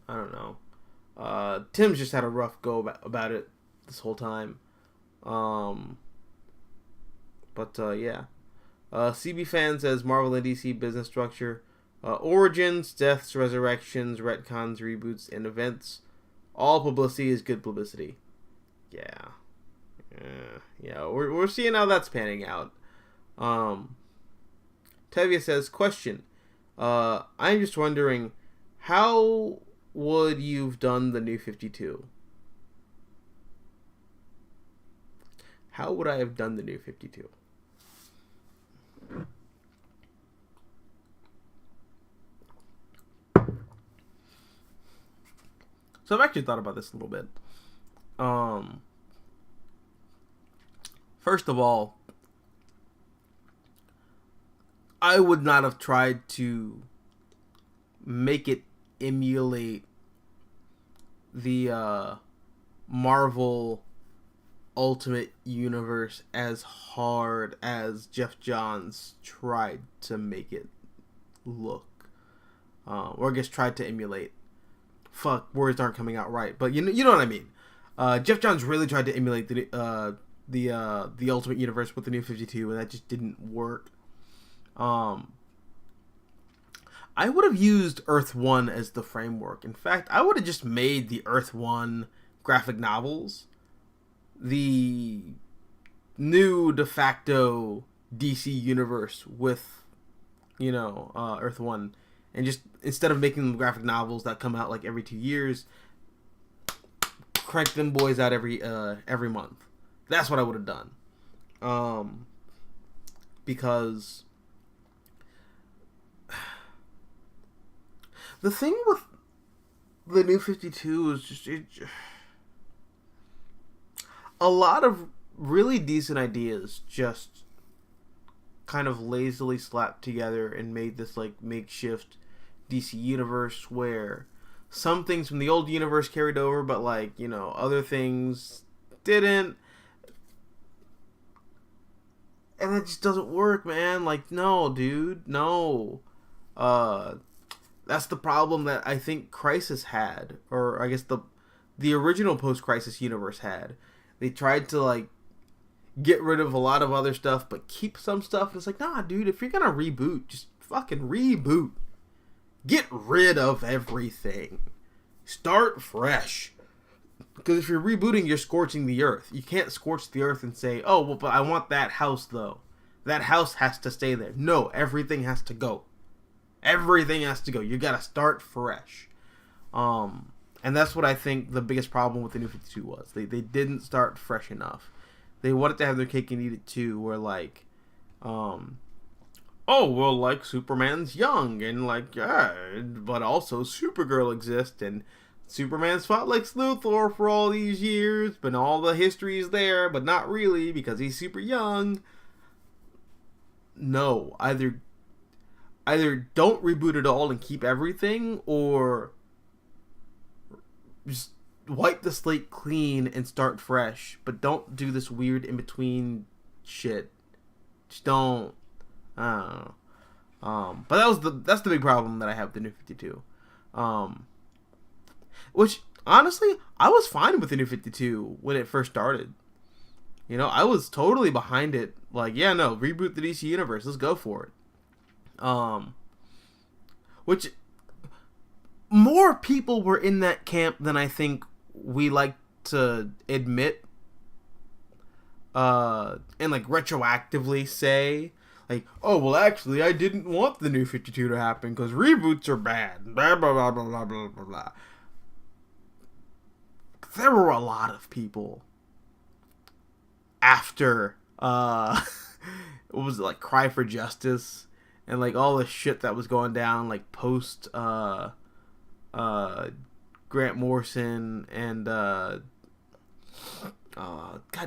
I don't know. Tim's just had a rough go about it this whole time. Yeah. CB Fan says Marvel and DC business structure. Origins, deaths, resurrections, retcons, reboots, and events. All publicity is good publicity. Yeah. We're seeing how that's panning out. Tevye says, question. I'm just wondering, how would you've done the New 52? How would I have done the New 52? So I've actually thought about this a little bit. First of all, I would not have tried to make it emulate the Marvel Ultimate Universe as hard as Jeff Johns tried to make it look. Or I guess tried to emulate. Fuck, words aren't coming out right, but you know what I mean. Jeff Johns really tried to emulate the Ultimate Universe with the New 52, and that just didn't work. I would have used Earth 1 as the framework. In fact, I would have just made the Earth 1 graphic novels the new de facto DC universe with, Earth 1. And just, instead of making them graphic novels that come out like every 2 years, crank them boys out every month. That's what I would have done. Because the thing with the New 52 is just a lot of really decent ideas just kind of lazily slapped together and made this like makeshift DC universe where some things from the old universe carried over, but other things didn't. And it just doesn't work, man. No, dude. No. That's the problem that I think Crisis had. Or I guess the original post-Crisis universe had. They tried to, get rid of a lot of other stuff, but keep some stuff. It's nah, dude, if you're gonna reboot, just fucking reboot. Get rid of everything. Start fresh. Because if you're rebooting, you're scorching the earth. You can't scorch the earth and say, oh, well, but I want that house, though. That house has to stay there. No, everything has to go. Everything has to go. You gotta start fresh. And that's what I think the biggest problem with the New 52 was. They didn't start fresh enough. They wanted to have their cake and eat it, too, where, Superman's young, and, but also Supergirl exists, and Superman's fought Lex Luthor for all these years, but all the history is there, but not really, because he's super young. No, either don't reboot it all and keep everything, or just wipe the slate clean and start fresh, but don't do this weird in-between shit. Just don't. I don't know. But that's the big problem that I have with the New 52. Which, honestly, I was fine with the New 52 when it first started. I was totally behind it. Like, yeah, no, reboot the DC universe. Let's go for it. Which more people were in that camp than I think we like to admit. And like retroactively say, like, oh, well, actually, I didn't want the New 52 to happen because reboots are bad. Blah, blah, blah, blah, blah, blah, blah. There were a lot of people after, what was it, like, Cry for Justice and, like, all the shit that was going down, like, post, Grant Morrison and, God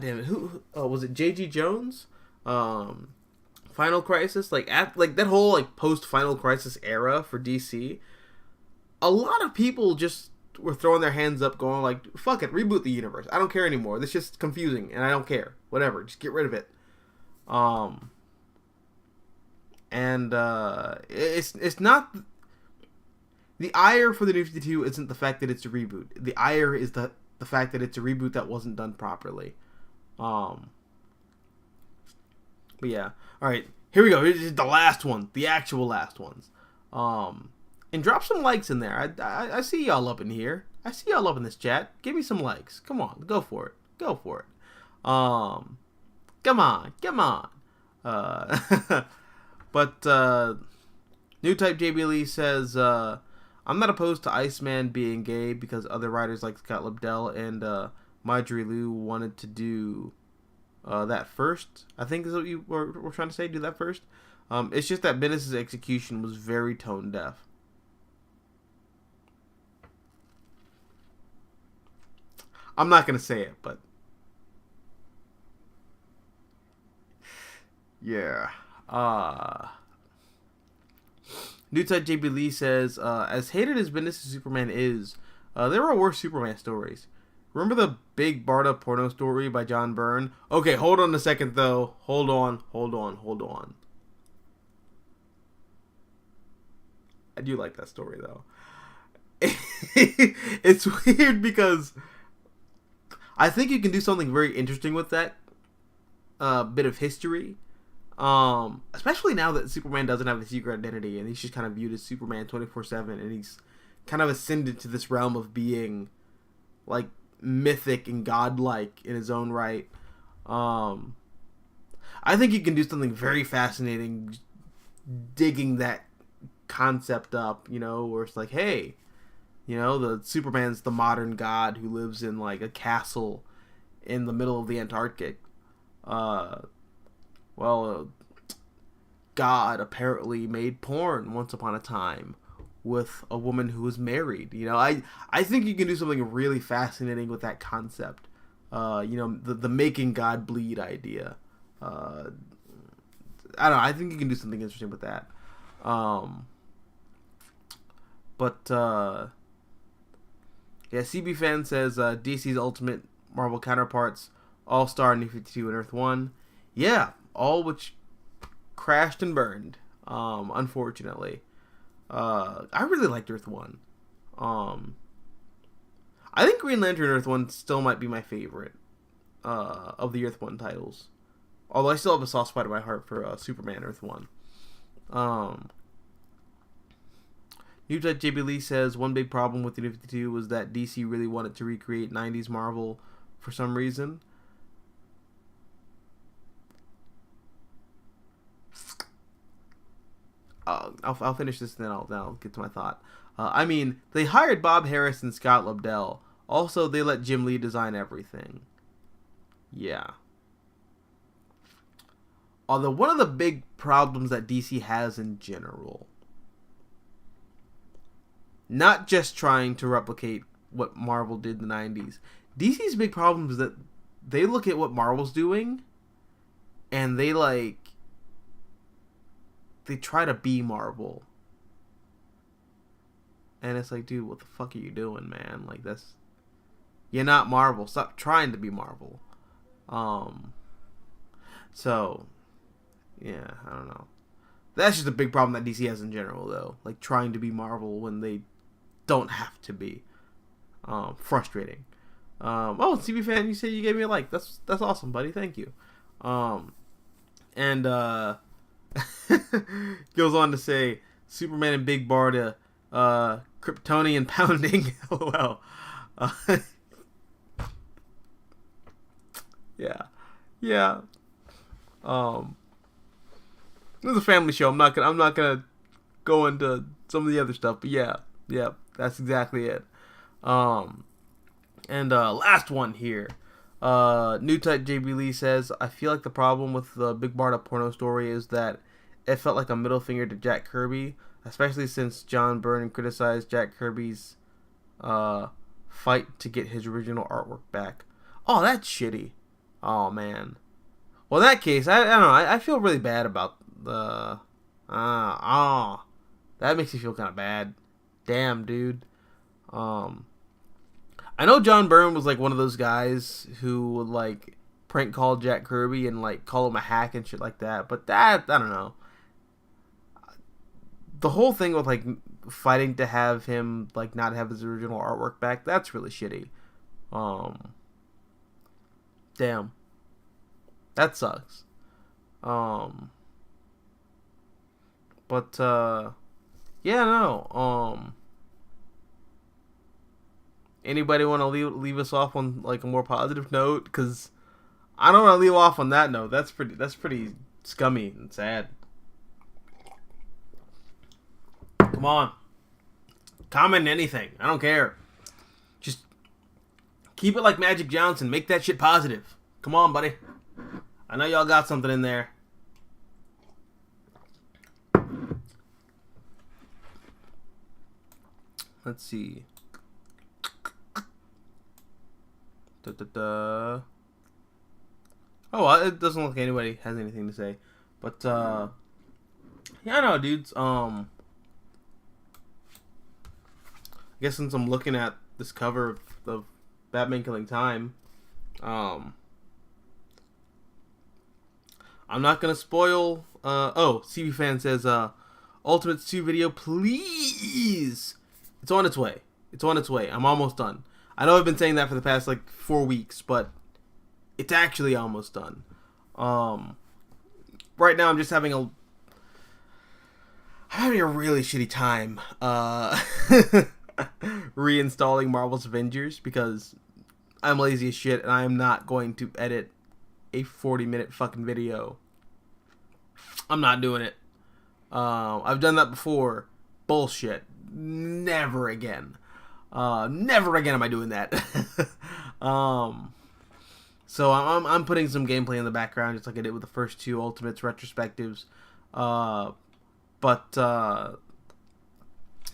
damn it, who was it, J.G. Jones? Final Crisis, like that whole like post Final Crisis era for DC, a lot of people just were throwing their hands up, going like, "Fuck it, reboot the universe. I don't care anymore. This is just confusing, and I don't care. Whatever, just get rid of it." It's not the ire for the New 52 isn't the fact that it's a reboot. The ire is the fact that it's a reboot that wasn't done properly. But yeah. Alright, here we go. Here's the last one. The actual last ones. And drop some likes in there. I see y'all up in here. I see y'all up in this chat. Give me some likes. Come on. Go for it. Go for it. Come on. Come on. But, New Type JB Lee says, I'm not opposed to Iceman being gay because other writers like Scott Lobdell and Marjorie Liu wanted to do that first. I think is what you were trying to say. Do that first. It's just that Bendis' execution was very tone deaf. I'm not gonna say it, but yeah. New Type JB Lee says, as hated as Bendis' Superman is, there are worse Superman stories. Remember the Big Barda porno story by John Byrne? Okay, hold on a second, though. Hold on. I do like that story, though. It's weird because I think you can do something very interesting with that bit of history. Especially now that Superman doesn't have a secret identity and he's just kind of viewed as Superman 24/7, and he's kind of ascended to this realm of being like mythic and godlike in his own right. I think you can do something very fascinating digging that concept up, where it's like, hey, the Superman's the modern god who lives in like a castle in the middle of the Antarctic. God apparently made porn once upon a time with a woman who was married. I think you can do something really fascinating with that concept. The making God bleed idea. I don't know. I think you can do something interesting with that. Yeah, CB Fan says DC's Ultimate Marvel counterparts, All-Star, New 52, and Earth 1. Yeah, all which crashed and burned, unfortunately. I really liked Earth 1. I think Green Lantern Earth 1 still might be my favorite of the Earth 1 titles. Although I still have a soft spot in my heart for Superman Earth 1. New Type JB Lee says, one big problem with the New 52 was that DC really wanted to recreate 90s Marvel for some reason. I'll finish this and then I'll get to my thought. They hired Bob Harris and Scott Lobdell. Also, they let Jim Lee design everything. Yeah. Although one of the big problems that DC has in general, not just trying to replicate what Marvel did in the 90s, DC's big problem is that they look at what Marvel's doing and they try to be Marvel. And it's like, dude, what the fuck are you doing, man? Like, you're not Marvel. Stop trying to be Marvel. So, yeah, I don't know. That's just a big problem that DC has in general, though. Like, trying to be Marvel when they don't have to be. Frustrating. Oh, CB fan, you said you gave me a like. That's awesome, buddy. Thank you. And goes on to say Superman and Big Barda, Kryptonian pounding. LOL. Yeah, yeah. This is a family show. I'm not gonna go into some of the other stuff, but yeah, that's exactly it. And last one here. New Type JB Lee says, I feel like the problem with the Big Barda porno story is that it felt like a middle finger to Jack Kirby, especially since John Byrne criticized Jack Kirby's fight to get his original artwork back. Oh, that's shitty. Oh, man. Well, in that case, I don't know. I feel really bad about the... that makes me feel kind of bad. Damn, dude. I know John Byrne was, like, one of those guys who would, like, prank call Jack Kirby and, like, call him a hack and shit like that. But that, I don't know. The whole thing with, like, fighting to have him, like, not have his original artwork back, that's really shitty. Damn. That sucks. But, yeah, no. Anybody want to leave us off on, like, a more positive note? Because I don't want to leave off on that note. That's pretty scummy and sad. Come on. Comment anything. I don't care. Just keep it like Magic Johnson. Make that shit positive. Come on, buddy. I know y'all got something in there. Let's see. Oh, well, it doesn't look like anybody has anything to say. But, yeah, no, dudes. I guess since I'm looking at this cover of Batman Killing Time, I'm not gonna spoil. CB fan says, Ultimates 2 video, please. It's on its way. I'm almost done. I know I've been saying that for the past, like, 4 weeks, but it's actually almost done. Right now I'm just having a really shitty time, reinstalling Marvel's Avengers because I'm lazy as shit and I am not going to edit a 40-minute fucking video. I'm not doing it. I've done that before. Bullshit. Never again. Never again am I doing that. So I'm putting some gameplay in the background just like I did with the first 2 Ultimates retrospectives.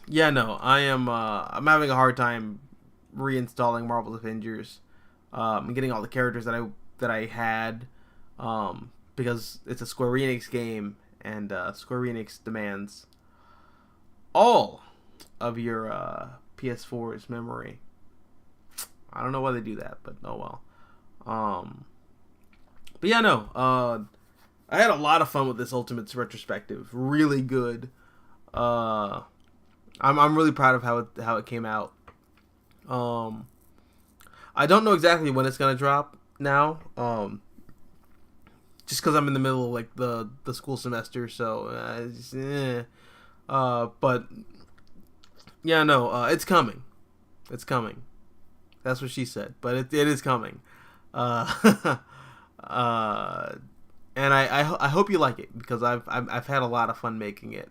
Yeah, no, I'm having a hard time reinstalling Marvel's Avengers. And getting all the characters that I had, because it's a Square Enix game, and Square Enix demands all of your PS4's memory. I don't know why they do that, but oh well. But yeah, no. I had a lot of fun with this Ultimates retrospective. Really good. I'm really proud of how it came out. I don't know exactly when it's gonna drop now. Just because I'm in the middle of like the school semester, so but yeah, no, it's coming. It's coming. That's what she said, but it is coming. And I hope you like it because I've had a lot of fun making it.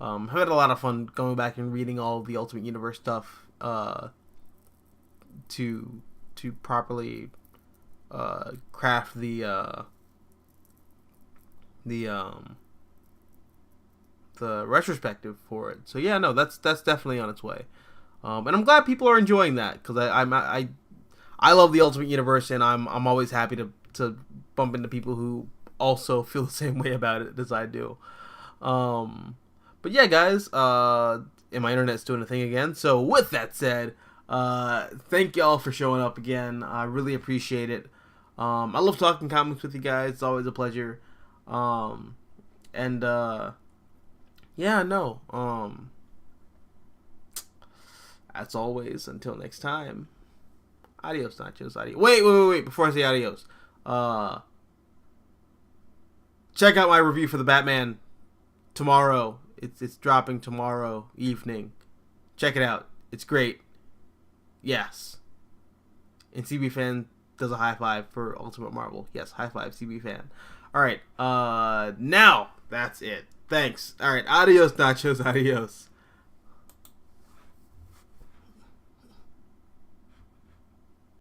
I've had a lot of fun going back and reading all of the Ultimate Universe stuff to properly craft the retrospective for it. So yeah, no, that's definitely on its way. And I'm glad people are enjoying that because I love the Ultimate Universe and I'm always happy to bump into people who also feel the same way about it as I do. But yeah, guys, and my internet's doing a thing again. So with that said, thank y'all for showing up again. I really appreciate it. I love talking comics with you guys. It's always a pleasure. Yeah, no. As always, until next time, Adios, nachos. Adios. Wait. Before I say adios, check out my review for the Batman tomorrow. It's dropping tomorrow evening. Check it out. It's great. Yes. And CB fan does a high five for Ultimate Marvel. Yes, high five, CB fan. All right. Now that's it. Thanks. All right. Adios, nachos. Adios.